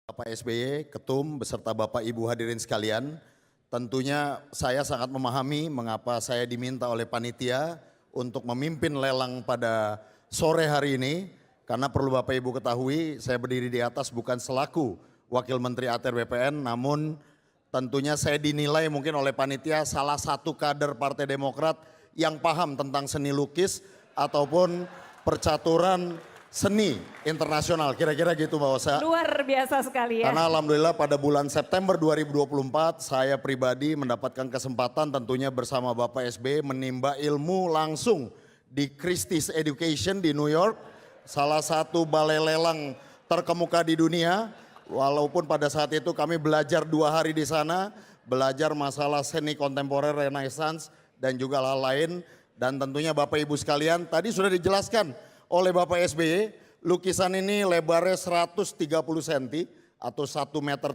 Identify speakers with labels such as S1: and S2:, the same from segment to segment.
S1: Bapak SBY, Ketum, beserta Bapak Ibu hadirin sekalian, tentunya saya sangat memahami mengapa saya diminta oleh panitia untuk memimpin lelang pada sore hari ini, karena perlu Bapak Ibu ketahui, saya berdiri di atas bukan selaku Wakil Menteri ATR BPN, namun tentunya saya dinilai mungkin oleh panitia salah satu kader Partai Demokrat yang paham tentang seni lukis ataupun percaturan seni internasional, kira-kira gitu Mbak Osa.
S2: Luar biasa sekali ya.
S1: Karena alhamdulillah pada bulan September 2024 saya pribadi mendapatkan kesempatan tentunya bersama Bapak SBY menimba ilmu langsung di Christie's Education di New York. Salah satu balai lelang terkemuka di dunia. Walaupun pada saat itu kami belajar 2 hari di sana. Belajar masalah seni kontemporer Renaissance dan juga hal lain. Dan tentunya Bapak Ibu sekalian tadi sudah dijelaskan oleh Bapak SBY, lukisan ini lebarnya 130 cm atau 1,30 meter.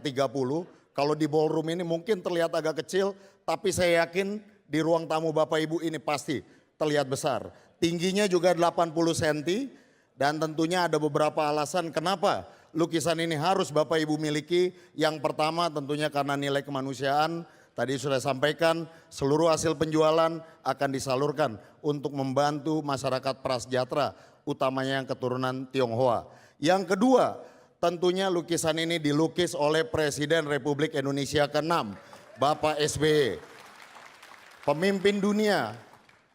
S1: Kalau di ballroom ini mungkin terlihat agak kecil, tapi saya yakin di ruang tamu Bapak Ibu ini pasti terlihat besar. Tingginya juga 80 cm dan tentunya ada beberapa alasan kenapa lukisan ini harus Bapak Ibu miliki. Yang pertama tentunya karena nilai kemanusiaan. Tadi sudah sampaikan seluruh hasil penjualan akan disalurkan untuk membantu masyarakat prasejahtera, utamanya yang keturunan Tionghoa. Yang kedua, tentunya lukisan ini dilukis oleh Presiden Republik Indonesia ke-6, Bapak SBY. Pemimpin dunia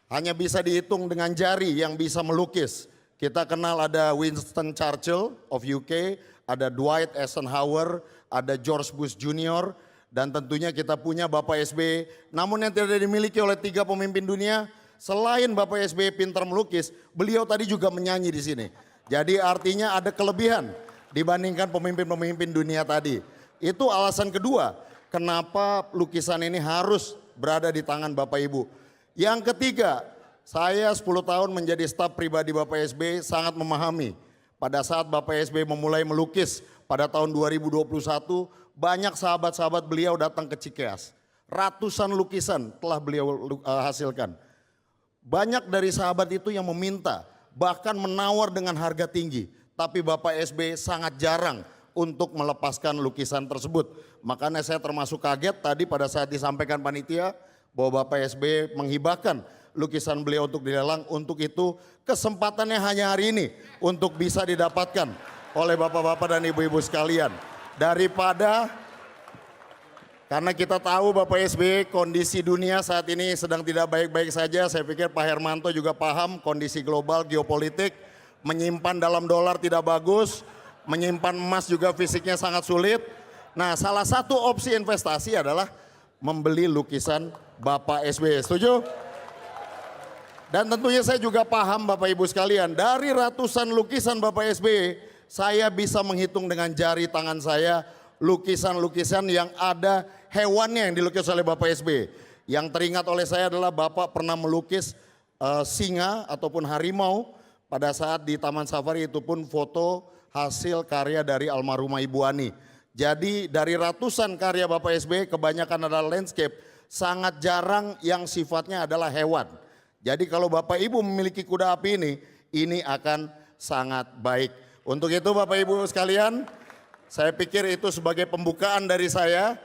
S1: hanya bisa dihitung dengan jari yang bisa melukis. Kita kenal ada Winston Churchill of UK, ada Dwight Eisenhower, ada George Bush Jr., dan tentunya kita punya Bapak SBY. Namun yang tidak dimiliki oleh 3 pemimpin dunia, selain Bapak SBY pintar melukis, beliau tadi juga menyanyi di sini. Jadi artinya ada kelebihan dibandingkan pemimpin-pemimpin dunia tadi. Itu alasan kedua, kenapa lukisan ini harus berada di tangan Bapak Ibu. Yang ketiga, saya 10 tahun menjadi staf pribadi Bapak SBY sangat memahami. Pada saat Bapak SBY memulai melukis pada tahun 2021, banyak sahabat-sahabat beliau datang ke Cikeas. Ratusan lukisan telah beliau hasilkan. Banyak dari sahabat itu yang meminta, bahkan menawar dengan harga tinggi. Tapi Bapak SBY sangat jarang untuk melepaskan lukisan tersebut. Makanya saya termasuk kaget tadi pada saat disampaikan panitia bahwa Bapak SBY menghibahkan lukisan beliau untuk dilelang. Untuk itu kesempatannya hanya hari ini untuk bisa didapatkan oleh bapak-bapak dan ibu-ibu sekalian. Karena kita tahu Bapak SBY kondisi dunia saat ini sedang tidak baik-baik saja. Saya pikir Pak Hermanto juga paham kondisi global geopolitik. Menyimpan dalam dolar tidak bagus, menyimpan emas juga fisiknya sangat sulit. Nah, salah satu opsi investasi adalah membeli lukisan Bapak SBY. Setuju? Dan tentunya saya juga paham Bapak Ibu sekalian, dari ratusan lukisan Bapak SBY, saya bisa menghitung dengan jari tangan saya lukisan-lukisan yang ada hewannya yang dilukis oleh Bapak SBY. Yang teringat oleh saya adalah Bapak pernah melukis singa ataupun harimau pada saat di Taman Safari, itu pun foto hasil karya dari almarhumah Ibu Ani. Jadi dari ratusan karya Bapak SBY kebanyakan adalah landscape, sangat jarang yang sifatnya adalah hewan. Jadi kalau Bapak Ibu memiliki kuda api ini akan sangat baik. Untuk itu Bapak Ibu sekalian, saya pikir itu sebagai pembukaan dari saya.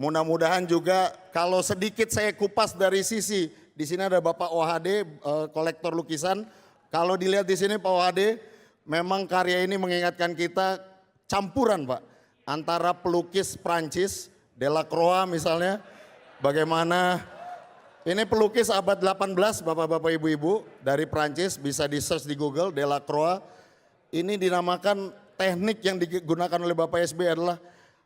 S1: Mudah-mudahan juga kalau sedikit saya kupas dari sisi, di sini ada Bapak OHD, kolektor lukisan. Kalau dilihat di sini Pak OHD, memang karya ini mengingatkan kita campuran Pak, antara pelukis Prancis, Delacroix misalnya, bagaimana ini pelukis abad 18 Bapak-bapak Ibu-ibu dari Prancis, bisa di search di Google, Delacroix. Ini dinamakan teknik yang digunakan oleh Bapak SBY adalah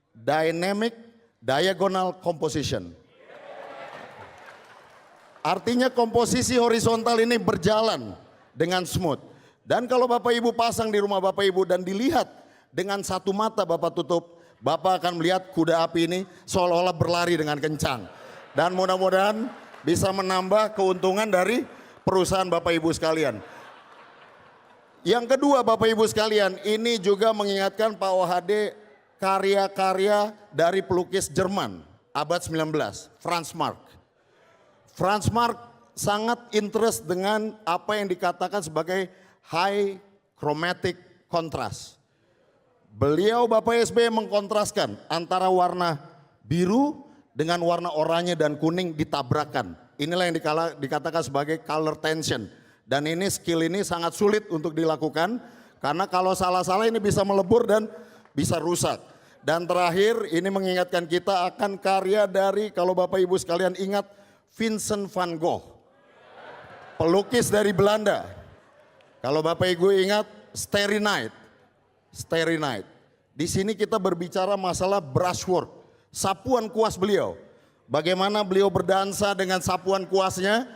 S1: Dynamic Diagonal Composition. Artinya komposisi horizontal ini berjalan dengan smooth. Dan kalau Bapak Ibu pasang di rumah Bapak Ibu dan dilihat dengan satu mata Bapak tutup, Bapak akan melihat kuda api ini seolah-olah berlari dengan kencang. Dan mudah-mudahan bisa menambah keuntungan dari perusahaan Bapak Ibu sekalian. Yang kedua Bapak Ibu sekalian, ini juga mengingatkan Pak OHD karya-karya dari pelukis Jerman abad 19, Franz Marc. Franz Marc sangat interest dengan apa yang dikatakan sebagai high chromatic contrast. Beliau Bapak SBY mengkontraskan antara warna biru dengan warna oranye dan kuning ditabrakan. Inilah yang dikatakan sebagai color tension. Dan ini skill ini sangat sulit untuk dilakukan karena kalau salah-salah ini bisa melebur dan bisa rusak. Dan terakhir ini mengingatkan kita akan karya dari, kalau Bapak Ibu sekalian ingat, Vincent van Gogh. Pelukis dari Belanda. Kalau Bapak Ibu ingat Starry Night. Starry Night. Di sini kita berbicara masalah brushwork, sapuan kuas beliau. Bagaimana beliau berdansa dengan sapuan kuasnya.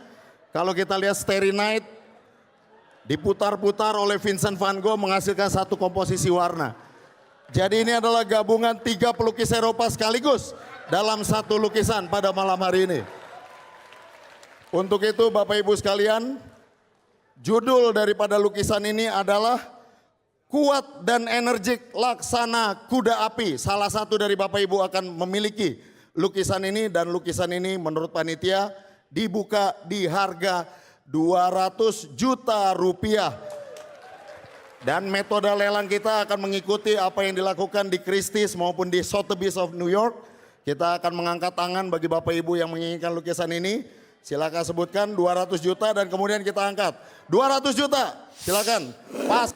S1: Kalau kita lihat Starry Night, diputar-putar oleh Vincent van Gogh menghasilkan satu komposisi warna. Jadi ini adalah gabungan 3 pelukis Eropa sekaligus dalam satu lukisan pada malam hari ini. Untuk itu Bapak Ibu sekalian, judul daripada lukisan ini adalah Kuat dan Energik Laksana Kuda Api. Salah satu dari Bapak Ibu akan memiliki lukisan ini, dan lukisan ini menurut panitia dibuka di harga 200 juta rupiah. Dan metode lelang kita akan mengikuti apa yang dilakukan di Christie's maupun di Sotheby's of New York. Kita akan mengangkat tangan bagi Bapak Ibu yang menginginkan lukisan ini. Silakan sebutkan 200 juta dan kemudian kita angkat. 200 juta, silakan. Pas.